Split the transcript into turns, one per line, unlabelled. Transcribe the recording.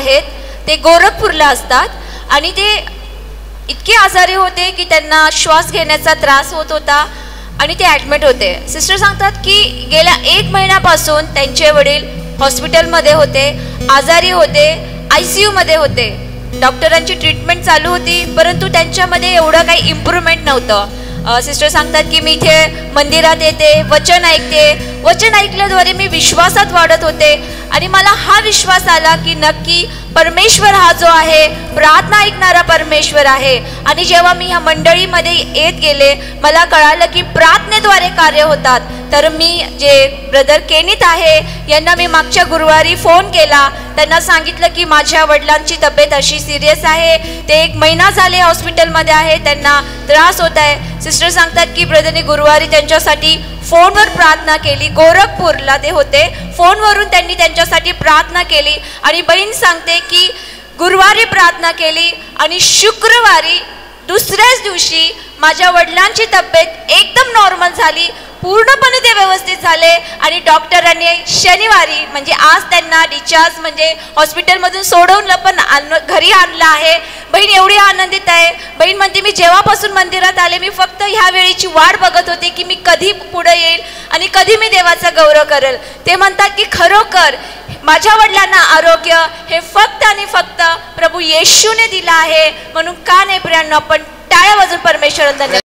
आहेत ते गोरखपूरला असतात आणि ते इतके आजारी होते की त्यांना श्वास घेण्याचा त्रास होत होता आणि ते ॲडमिट होते. सिस्टर सांगतात की गेल्या 1 महिन्यापासून त्यांचे वडील हॉस्पिटलमध्ये होते, आजारी होते, ICU मध्ये होते. डॉक्टरांची ट्रीटमेंट चालू होती परंतु त्यांच्यामध्ये एवढं काही इम्प्रूव्हमेंट नव्हतं. सिस्टर सांगतात की मी इथे मंदिरात येते, वचन ऐकते, वचन ऐकल्याद्वारे मी विश्वासात वाढत होते आणि मला हा विश्वास आला की नक्की परमेश्वर हा जो आहे प्रार्थना ऐकणारा परमेश्वर आहे. आणि जेव्हा मी ह्या मंडळीमध्ये येत गेले मला कळालं की प्रार्थनेद्वारे कार्य होतात. तर मी जे ब्रदर केनित आहे यांना मी मागच्या गुरुवारी फोन केला, त्यांना सांगितलं की माझ्या वडिलांची तब्येत अशी सिरियस आहे, ते 1 महिना झाले हॉस्पिटलमध्ये आहे, त्यांना त्रास होत आहे. सिस्टर सांगतात की ब्रदरने गुरुवारी त्यांच्यासाठी फोनवर प्रार्थना केली. गोरखपूरला ते होते, फोनवरून त्यांनी त्यांच्यासाठी प्रार्थना केली आणि बहीण सांगते की गुरुवारी प्रार्थना केली आणि शुक्रवारी दुसऱ्याच दिवशी माझ्या वडिलांची तब्येत एकदम नॉर्मल झाली, पूर्णपणे ते व्यवस्थित झाले आणि डॉक्टरांनी शनिवारी म्हणजे आज त्यांना डिस्चार्ज म्हणजे हॉस्पिटलमधून सोडवून पण घरी आणलं आहे. बहीण एवढी आनंदित आहे. बहीण म्हणते मी जेव्हापासून मंदिरात आले मी फक्त ह्या वेळेची वाट बघत होते की मी कधी पुढे येईल आणि कधी मी देवाचा गौरव करेल. ते म्हणतात की खरोखर माझ्या वडिलांना आरोग्य हे फक्त आणि फक्त प्रभू येशूने दिलं आहे. म्हणून का नाही प्रियांनो आपण टाळ्या वाजून परमेश्वराला धन्यवाद.